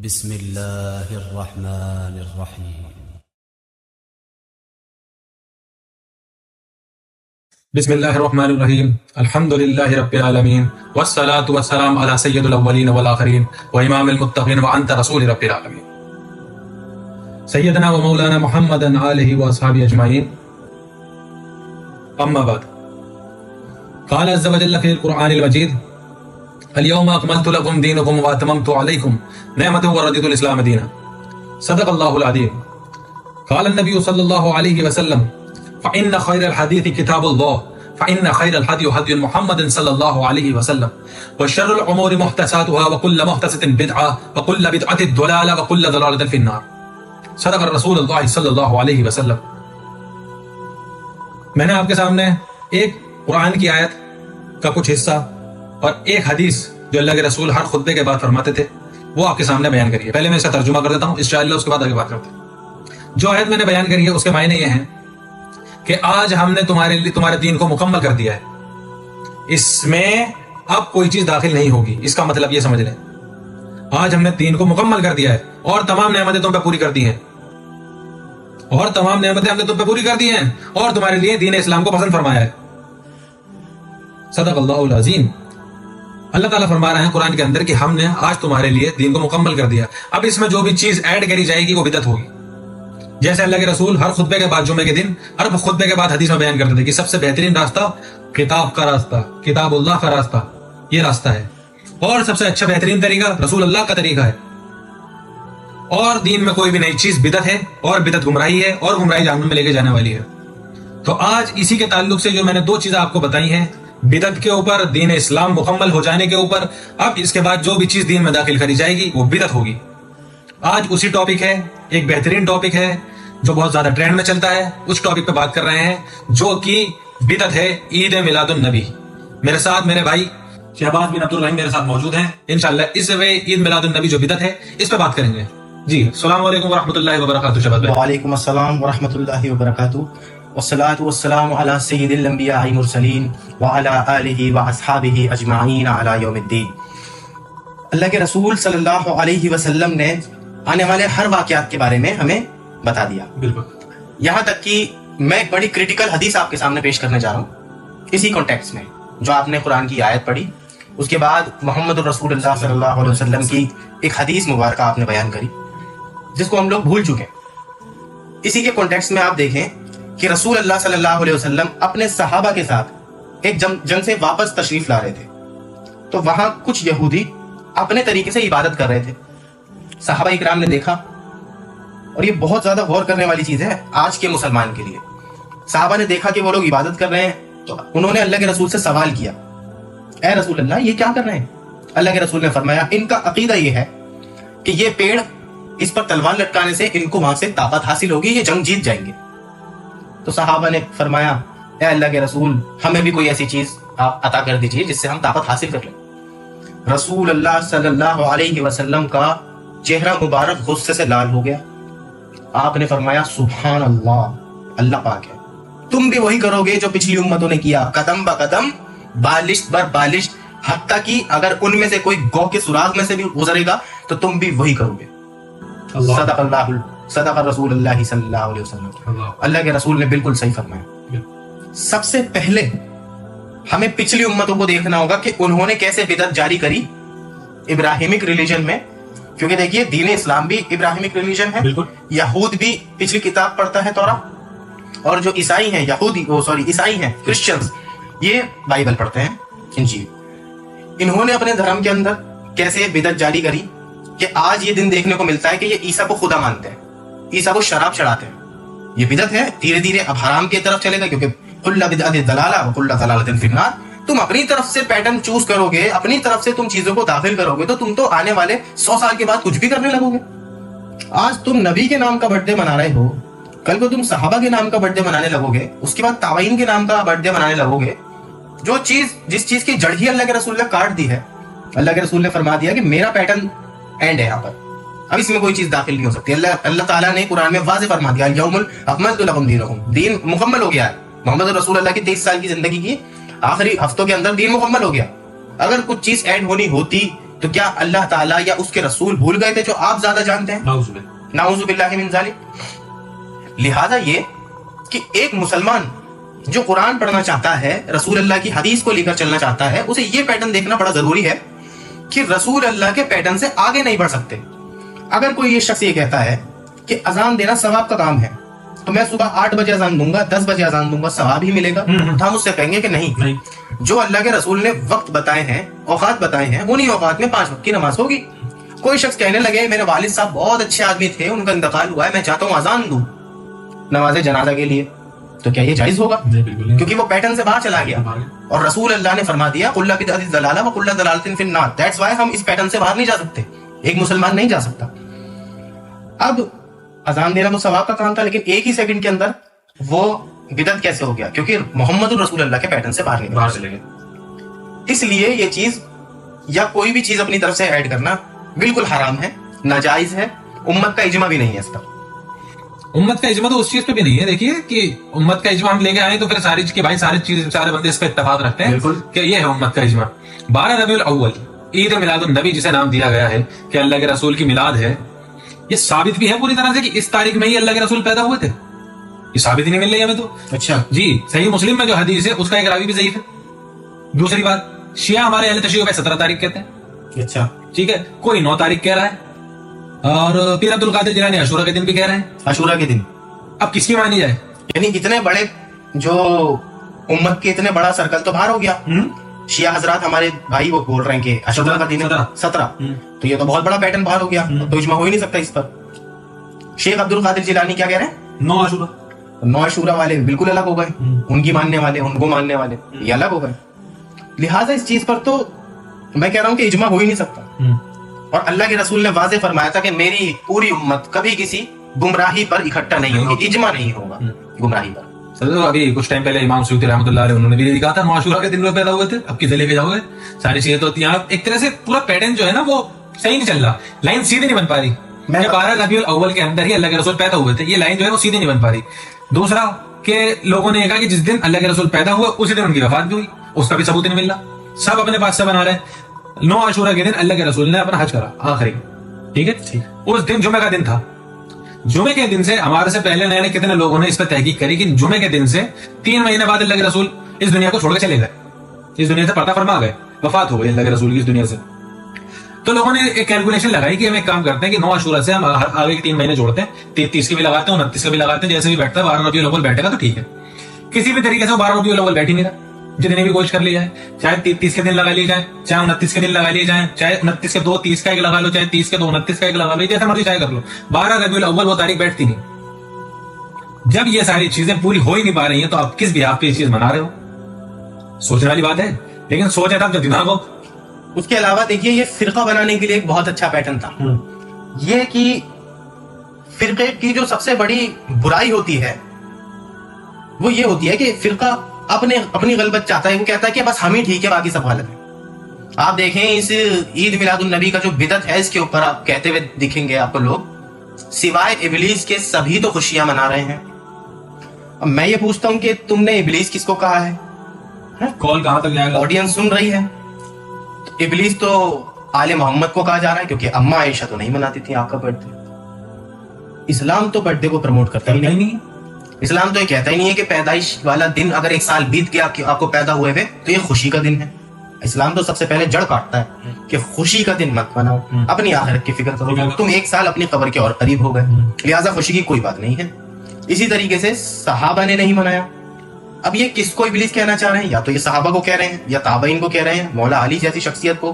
بسم الله الرحمن الرحيم. بسم اللہ الرحمن الرحیم الحمد للہ رب العالمین والصلاة والسلام علی سید الاولین والآخرین وامام المتقین وانت رسول رب العالمین سیدنا و مولانا محمد آلہ واصحابہ اجمعین. اما بعد، قال عز وجل فی القرآن المجید: اليوم اکملت لکم دینکم واتممت علیکم نعمتی ورضیت الاسلام دینا. صدق اللہ العظیم. قال النبی صلی اللہ علیہ وسلم: فإن خير الحديث كتاب الله فإن خير الهدي هدي محمد صلى الله عليه وسلم وشر الأمور محدثاتها وكل محدثة بدعة وكل بدعة ضلالة وكل ضلالة في النار. صدق الرسول اللہ صلی اللہ علیہ وسلم. میں نے آپ کے سامنے ایک قرآن کی آیت کا کچھ حصہ اور ایک حدیث جو اللہ کے رسول ہر خطبے کے بعد فرماتے تھے وہ آپ کے سامنے بیان کری ہے. پہلے میں اس کا ترجمہ کر دیتا ہوں، انشاءاللہ اس کے بعد آگے بات کرتے ہیں. جو آیت میں نے بیان کری ہے اس کے معنی یہ ہیں کہ آج ہم نے تمہارے دین کو مکمل کر دیا ہے، اس میں اب کوئی چیز داخل نہیں ہوگی. اس کا مطلب یہ سمجھ لیں، آج ہم نے دین کو مکمل کر دیا ہے اور تمام نعمتیں تم پہ پوری کر دی ہیں، اور تمام نعمتیں ہم نے تم پہ پوری کر دی ہیں اور تمہارے لیے دین اسلام کو پسند فرمایا ہے. صدق اللہ العظیم. اللہ تعالیٰ فرما رہے ہیں قرآن کے اندر کہ ہم نے آج تمہارے لیے دین کو مکمل کر دیا. اب اس میں جو بھی چیز ایڈ کری جائے گی وہ بدعت ہوگی. جیسے اللہ کے رسول ہر خطبے کے بعد جمعے کے دن ہر خطبے کے بعد حدیث میں بیان کرتے تھے کہ سب سے بہترین راستہ کتاب کا راستہ، کتاب اللہ کا راستہ، یہ راستہ ہے، اور سب سے اچھا بہترین طریقہ رسول اللہ کا طریقہ ہے، اور دین میں کوئی بھی نئی چیز بدعت ہے، اور بدعت گمراہی ہے، اور گمراہی جہنم میں لے کے جانے والی ہے. تو آج اسی کے تعلق سے جو میں نے دو چیزیں آپ کو بتائی ہیں، بدعت کے اوپر، دین اسلام مکمل ہو جانے کے اوپر، اب اس کے بعد جو بھی چیز دین میں داخل کری جائے گی وہ بدعت ہوگی. آج اسی ٹاپک ہے، ایک بہترین ٹاپک ہے جو بہت زیادہ ٹرینڈ میں چلتا ہے، اس ٹاپک پہ بات کر رہے ہیں جو کہ بدعت ہے، عید میلاد النبی. میرے ساتھ میرے بھائی شہباز بن عبد الرحیم میرے ساتھ موجود ہیں. انشاءاللہ اس میں عید میلاد النبی جو بدعت ہے اس پہ بات کریں گے. جی السلام علیکم ورحمۃ اللہ وبرکاتہ. شہباز بھائی. وعلیکم السلام ورحمۃ اللہ وبرکاتہ. والصلاة والسلام علی سید الانبیاء المرسلین وعلی آلہ واصحابہ اجمعین علی یوم الدین. اللہ کے رسول صلی اللہ علیہ وسلم نے آنے والے ہر واقعات کے بارے میں ہمیں بتا دیا. بالکل. یہاں تک کہ میں ایک بڑی کریٹیکل حدیث آپ کے سامنے پیش کرنے جا رہا ہوں اسی کانٹیکس میں. جو آپ نے قرآن کی آیت پڑھی، اس کے بعد محمد الرسول اللہ صلی اللہ علیہ وسلم کی ایک حدیث مبارکہ آپ نے بیان کری جس کو ہم لوگ بھول چکے. اسی کے کانٹیکس میں آپ دیکھیں کہ رسول اللہ صلی اللہ علیہ وسلم اپنے صحابہ کے ساتھ ایک جنگ سے واپس تشریف لا رہے تھے. تو وہاں کچھ یہودی اپنے طریقے سے عبادت کر رہے تھے. صحابہ اکرام نے دیکھا، اور یہ بہت زیادہ غور کرنے والی چیز ہے آج کے مسلمان کے لیے. صحابہ نے دیکھا کہ وہ لوگ عبادت کر رہے ہیں تو انہوں نے اللہ کے رسول سے سوال کیا، اے رسول اللہ یہ کیا کر رہے ہیں؟ اللہ کے رسول نے فرمایا ان کا عقیدہ یہ ہے کہ یہ پیڑ، اس پر تلوار لٹکانے سے ان کو وہاں سے طاقت حاصل ہوگی، یہ جنگ جیت جائیں گے. تو صحابہ نے فرمایا اے اللہ کے رسول ہمیں بھی کوئی ایسی چیز آپ عطا کر دیجیے جس سے ہم طاقت حاصل کر لیں. رسول اللہ صلی اللہ علیہ وسلم کا چہرہ مبارک غصے سے لال ہو گیا. آپ نے فرمایا سبحان اللہ، اللہ پاک ہے، تم بھی وہی کرو گے جو پچھلی امتوں نے کیا، قدم با قدم، بالشت بر بالشت، حتیٰ کہ اگر ان میں سے کوئی گو کے سراغ میں سے بھی گزرے گا تو تم بھی وہی کرو گے. صدق اللہ، صدق رسول اللہ صلی اللہ علیہ وسلم. اللہ کے رسول نے بالکل صحیح فرمایا. سب سے پہلے ہمیں پچھلی امتوں کو دیکھنا ہوگا کہ انہوں نے کیسے بدعت جاری کری ابراہیمک ریلیجن میں. کیونکہ دیکھیے دین اسلام بھی ابراہیمک ریلیجن ہے. یہود بھی پچھلی کتاب پڑھتا ہے تورات، اور جو عیسائی ہیں عیسائی ہیں کرسچنز، یہ بائبل پڑھتے ہیں، انجیل. انہوں نے اپنے دھرم کے اندر کیسے بدعت جاری کری کہ آج یہ دن دیکھنے کو ملتا ہے کہ یہ عیسیٰ کو خدا مانتے ہیں، عیسیٰ کو شراب چڑھاتے ہیں. یہ بدعت ہے، دھیرے دھیرے اب حرام کی طرف چلے گا، کیونکہ کل بدعت ضلالہ وکل ضلالۃ فی النار. تم اپنی طرف سے پیٹرن چوز کرو گے، اپنی طرف سے تم چیزوں کو داخل کرو گے تو تم تو آنے والے 100 سال کے بعد کچھ بھی کرنے لگو گے. آج تم نبی کے نام کا برتھ ڈے منا رہے ہو، کل کو تم صحابہ کے نام کا برتھ ڈے منانے لگو گے، اس کے بعد تابعین کے نام کا برتھ ڈے منانے لگو گے. جس چیز کی جڑ ہی اللہ کے رسول نے کاٹ دی ہے، اللہ کے رسول نے فرما دیا کہ میرا پیٹرن اینڈ ہے یہاں پر، اب اس میں کوئی چیز داخل نہیں ہو سکتی. اللہ تعالیٰ نے قرآن میں واضح فرما دیا یوم اکملت لکم دینکم، دین مکمل ہو گیا ہے. محمد رسول اللہ کی 23 سال کی زندگی کی آخری ہفتوں کے اندر دین مکمل ہو گیا. اگر کچھ چیز ایڈ ہونی ہوتی تو کیا اللہ تعالیٰ یا اس کے رسول بھول گئے تھے جو آپ زیادہ جانتے ہیں؟ نعوذ باللہ من ذالک۔ لہذا یہ کہ ایک مسلمان جو قرآن پڑھنا چاہتا ہے، رسول اللہ کی حدیث کو لے کر چلنا چاہتا ہے، اسے یہ پیٹرن دیکھنا بڑا ضروری ہے کہ رسول اللہ کے پیٹرن سے آگے نہیں بڑھ سکتے۔ اگر کوئی یہ شخص یہ کہتا ہے کہ اذان دینا ثواب کا کام ہے، تو میں صبح 8 بجے اذان دوں گا، 10 بجے اذان دوں گا، ثواب ہی ملے گا، تو ہم اس سے کہیں گے کہ نہیں، جو اللہ کے رسول نے وقت بتائے ہیں، اوقات بتائے ہیں، انہی اوقات میں 5 وقت کی نماز ہوگی۔ کوئی شخص کہنے لگے میرے والد صاحب بہت اچھے آدمی تھے، ان کا انتقال ہوا ہے، میں چاہتا ہوں اذان دوں نماز جنازہ کے لیے، تو کیا یہ جائز ہوگا؟ کیونکہ وہ پیٹرن سے باہر چلا گیا، اور رسول اللہ نے فرما دیا قل بدعۃ ضلالہ وکل ضلالۃ فی النار۔ دیٹس وائی ہم اس پیٹرن سے باہر نہیں جا سکتے، ایک مسلمان نہیں جا سکتا۔ اب اذان دینا تو ثواب کا کام تھا، لیکن ایک ہی سیکنڈ کے اندر وہ بدعت کیسے ہو گیا؟ کیونکہ محمد رسول اللہ کے پیٹرن سے باہر چلے گئے۔ اس لیے یہ چیز یا کوئی بھی چیز اپنی طرف سے ایڈ کرنا بالکل حرام ہے، ناجائز ہے، امت کا اجماع بھی نہیں ہے اس کا۔ امت کا اجماع تو اس چیز پہ بھی نہیں ہے، دیکھیے کہ امت کا اجماع ہم لے کے آئے تو پھر ساری چیز بھائی سارے بندے اس پہ اتفاق رکھتے ہیں کہ یہ ہے امت کا اجماع۔ 12 ربیع الاول عید میلاد النبی جسے نام دیا گیا ہے کہ اللہ کے رسول کی میلاد ہے، یہ ثابت بھی ہے پوری طرح سے کہ اس تاریخ میں ہی اللہ کے رسول پیدا ہوئے تھے، یہ ثابت ہی نہیں مل رہی ہمیں تو۔ اچھا جی، صحیح مسلم میں جو حدیث ہے اس کا ایک راوی بھی ضعیف ہے۔ دوسری بات، شیعہ ہمارے اہل تشیع پہ 17 تاریخ کہتے ہیں، اچھا ٹھیک ہے، کوئی 9 تاریخ کہہ رہا ہے، اور پیر عبد القادر جیلانی عاشورہ کے دن بھی کہہ رہے ہیں۔ عاشورہ کے دن اب کس کی مانی جائے؟ یعنی اتنے بڑے جو امت کے اتنے بڑا سرکل تو باہر ہو گیا۔ شیعہ حضرات ہمارے بھائی وہ بول رہے ہیں کہ عاشورہ کا دن 17، تو یہ تو بہت بڑا پیٹرن باہر ہو گیا، تو اجماع ہو ہی نہیں سکتا اس پر۔ شیخ عبد القادر جیلانی کیا کہہ رہے ہیں؟ 9 عاشورہ۔ 9 عاشورہ والے بالکل الگ ہو گئے، ان کی ماننے والے، ان کو ماننے والے یہ الگ ہو گئے۔ لہٰذا اس چیز پر تو میں کہہ رہا ہوں کہ اجماع ہو ہی نہیں سکتا، اور اللہ کے رسول نے واضح فرمایا تھا کہ میری پوری امت کبھی کسی گمراہی پر اکٹھا نہیں ہوگی، اجماع نہیں ہوگا گمراہی پر۔ ابھی کچھ ٹائم پہلے امام سیوطی رحمۃ اللہ علیہ انہوں نے بھی یہ کہا تھا 9 عاشورہ کے دن میں پیدا ہوئے تھے، اب کدھر لے کے جاؤ گے؟ ساری چیزیں تو ہوتی ہیں، ایک طرح سے پورا پیٹرن جو ہے نا وہ صحیح نہیں چل رہا، لائن سیدھی نہیں بن پا رہی۔ 12 ربیع الاول کے اندر ہی اللہ کے رسول پیدا ہوئے تھے، یہ لائن جو ہے وہ سیدھی نہیں بن پا رہی۔ دوسرا کہ لوگوں نے یہ کہا کہ جس دن اللہ کے رسول پیدا ہوئے اسی دن ان کی وفات بھی ہوئی، اس کا بھی ثبوت نہیں مل رہا، سب اپنے پاس سے بنا رہے ہیں۔ 9 عاشورہ کے دن اللہ کے رسول نے اپنا حج کرا آخری، ٹھیک ہے، اس دن جمعہ کا دن تھا۔ جمعے کے دن سے ہمارے سے پہلے نئے کتنے لوگوں نے اس پر تحقیق کری کہ جمعے کے دن سے 3 مہینے بعد اللہ کے رسول اس دنیا کو چھوڑ کے چلے گئے، اس دنیا سے پردہ فرما گئے، وفات ہو گئی اللہ کے رسول کی اس دنیا سے۔ تو لوگوں نے ایک کیلکولیشن لگائی کہ ہم ایک کام کرتے ہیں کہ 9 عاشورہ سے ہم آگے کے 3 مہینے جوڑتے ہیں، 30 کے بھی لگاتے ہیں، 29 کا بھی لگاتے ہیں، جیسے بھی بیٹھتا ہے 12 ربیع الاول بیٹھے گا تو ٹھیک ہے۔ کسی بھی طریقے سے 12 ربیع الاول بیٹھ ہی نہیں رہا، جتنے بھی کوشش کر لی جائے، چاہے 30 کے دن لگا لی جائے، چاہے 29 کے دن لگا لی جائے، چاہے 29 کے 2 30 کا ایک لگا لو، چاہے 30 کے 2 29 کا ایک لگا لو، جیسا مرضی چاہے کر لو، 12 ربیع الاول وہ تاریخ بیٹھتی نہیں۔ جب یہ ساری چیزیں پوری ہو ہی نہیں پا رہی ہیں تو آپ کس بحاف پہ یہ چیز منا رہے ہو؟ سوچنے والی بات ہے، لیکن سوچا تھا جب دماغ ہو۔ اس کے علاوہ دیکھیے یہ فرقہ بنانے کے لیے ایک بہت اچھا پیٹرن تھا، یہ کہ فرقے کی جو سب سے بڑی برائی ہوتی ہے وہ یہ ہوتی ہے کہ فرقہ اپنی غلبت چاہتا ہے، وہ کہتا ہے کہ بس ہم ہی ٹھیک ہے باقی سب غلط ہے۔ آپ دیکھیں اس عید میلاد النبی کا جو بدعت ہے اس کے اوپر آپ کہتے ہوئے دکھیں گے آپ کو لوگ سوائے ابلیس کے سبھی تو خوشیاں منا رہے ہیں۔ اب میں یہ پوچھتا ہوں کہ تم نے ابلیس کس کو کہا ہے؟ کال کہاں تک جائے گا؟ آڈینس سن رہی ہے، تو ابلیس تو آل محمد کو کہا جا رہا ہے، کیونکہ اما عائشہ تو نہیں مناتی تھی آپ کا برتھ ڈے۔ اسلام تو برتھ ڈے کو پروموٹ کرتا ہی نہیں، اسلام تو یہ کہتا ہی نہیں ہے کہ پیدائش والا دن اگر 1 سال بیت گیا آپ کو پیدا ہوئے ہوئے تو یہ خوشی کا دن ہے۔ اسلام تو سب سے پہلے جڑ کاٹتا ہے کہ خوشی کا دن مت مناؤ، اپنی آخرت کی فکر کرو، تم 1 سال اپنی قبر کے اور قریب ہو گئے، لہٰذا خوشی کی کوئی بات نہیں ہے۔ اسی طریقے سے صحابہ نے نہیں منایا۔ اب یہ کس کو ابلیس کہنا چاہ رہے ہیں؟ یا تو یہ صحابہ کو کہہ رہے ہیں یا تابعین کو کہہ رہے ہیں، مولا علی جیسی شخصیت کو،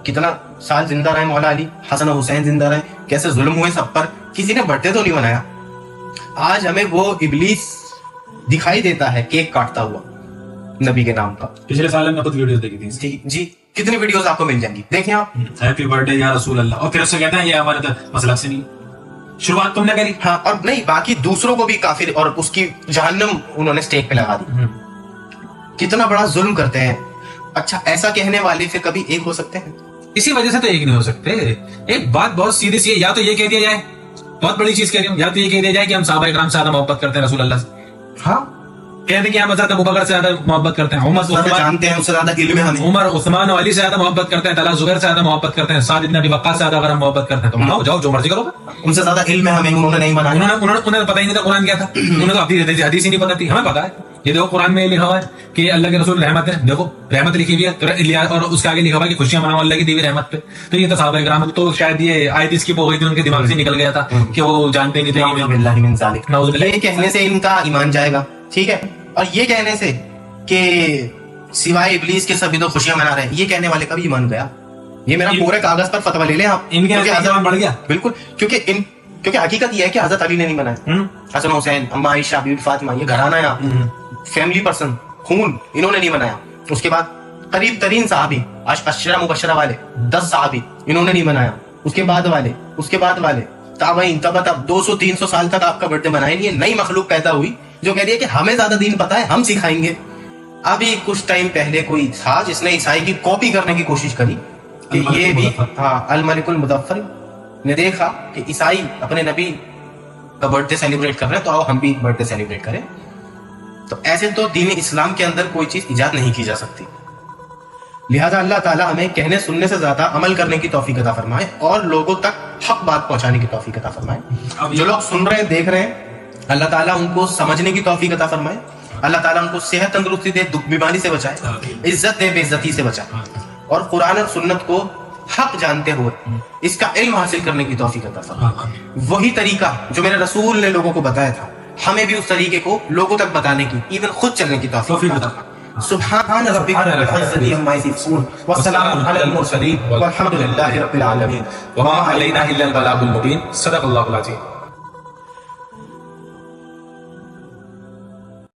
کتنا سال زندہ رہے مولا علی، حسن و حسین زندہ رہے، کیسے ظلم ہوئے سب پر، کسی نے برتھ ڈے تو نہیں منایا۔ آج ہمیں وہ ابلیس دکھائی دیتا ہے کیک کاٹتا ہوا نبی کے نام کا۔ پچھلے سال ہم نے خود ویڈیوز دیکھی تھی، جی کتنی ویڈیوز آپ کو مل جائیں گی، دیکھیں آپ، ہیپی برتھ ڈے یا رسول اللہ، اور پھر اس سے کہتے ہیں یہ ہمارے مسلک سے نہیں، شروعات تم نے کری۔ ہاں، اور نہیں باقی دوسروں کو بھی کافر اور اس کی جہنم انہوں نے سٹیک پہ لگا دی۔ کتنا بڑا ظلم کرتے ہیں۔ اچھا ایسا کہنے والے پھر کبھی ایک ہو سکتے ہیں؟ اسی وجہ سے تو ایک نہیں ہو سکتے۔ ایک بات بہت سیدھی سی ہے، یا تو یہ کہہ دیا جائے، بہت بڑی چیز کہہ رہی ہوں، یا تو یہ کہہ دیا جائے کہ ہم صحابہ کرام سے زیادہ محبت کرتے ہیں رسول اللہ سے۔ ہاں کہتے ہیں کہ ہم حضرت ابوبکر سے زیادہ محبت کرتے ہیں، عمر زیادہ جانتے ہیں، اس سے زیادہ علم ہے ہمیں. عمر عثمان و علی سے زیادہ محبت کرتے ہیں، طلحہ زبیر سے زیادہ محبت کرتے ہیں، سعد بن ابی وقاص سے زیادہ اگر ہم محبت کرتے ہیں تو مناؤ، جاؤ جو مرضی کرو. ان سے زیادہ علم ہے ہمیں، انہوں نے نہیں بنایا. انہیں پتہ ہی نہیں تھا قرآن کیا تھا، انہیں تو حدیث ہی نہیں پتہ تھی. ہمیں پتا ہے، یہ دیکھو قرآن میں یہ لکھا ہوا ہے کہ اللہ کے رسول رحمت ہے، دیکھو رحمت لکھی ہوئی ہے، اور اس کے آگے لکھا ہوا ہے کہ خوشیاں مناؤ اللہ کی دی ہوئی رحمت پہ. تو یہ تو صحابہ کرام، تو شاید یہ آیت اس کی ہو گئی تھی، ان کے دماغ سے نکل گیا تھا کہ وہ جانتے نہیں نعوذ تھے. باللہ من ذالک. نعوذ باللہ. یہ کہنے سے ان کا ایمان جائے گا، ٹھیک ہے. اور یہ کہنے سے کہ سوائے ابلیس کے سبھی تو خوشیاں منا رہے ہیں، یہ کہنے والے کا بھی ایمان گیا. یہ میرا پورے کاغذ پر فتویٰ لے لیں آپ. ان کے ایمان بڑھ گیا. بالکل، کیونکہ حقیقت یہ ہے کہ حضرت علی نے نہیں بنایا. حسن حسین، اما عائشہ، بی بی فاطمہ، یہ گھرانہ ہے، فیملی پرسن، خون، انہوں نے نہیں بنایا. اس کے بعد قریب ترین صحابی، عشرہ مبشرہ والے 10 صحابی، انہوں نے نہیں بنایا. اس کے بعد والے تابعین، تب 200-300 سال تک آپ کا برتھ ڈے منائیں گے. نئی مخلوق پیدا ہوئی جو کہہ رہی ہے کہ ہمیں زیادہ دین پتا ہے، ہم سکھائیں گے. ابھی کچھ ٹائم پہلے کوئی تھا جس نے عیسائی کی کاپی کرنے کی کوشش کری کہ یہ بھی، ہاں، الملک المظفر نے دیکھا کہ عیسائی اپنے نبی کا برتھ ڈے سیلیبریٹ کر رہے ہیں تو آؤ ہم بھی برتھ ڈے سیلیبریٹ کریں. تو ایسے تو دین اسلام کے اندر کوئی چیز ایجاد نہیں کی جا سکتی. لہذا اللہ تعالیٰ ہمیں کہنے سننے سے زیادہ عمل کرنے کی توفیق عطا فرمائے اور لوگوں تک حق بات پہنچانے کی توفیق عطا فرمائے. جو لوگ سن رہے ہیں، دیکھ رہے ہیں، اللہ تعالیٰ ان کو سمجھنے کی توفیق عطا فرمائے. اللہ تعالیٰ ان کو صحت تندرستی دے، دکھ بیماری سے بچائے، عزت دے، بے عزتی سے بچائے، اور قرآن اور سنت کو حق جانتے ہوئے اس کا علم حاصل کرنے کی توفیق عطا فرمائے. وہی طریقہ جو میرے رسول نے لوگوں کو بتایا تھا، ہمیں بھی اس طریقے کو لوگوں تک بتانے کی، ایون خود چلنے کی توفیق عطا فرمائے. سبحان ربک رب العزة عما یصفون والسلام علی المرسلین والحمد للہ رب العالمین. وما علینا الا البلاغ المبین. صدق اللہ العظیم.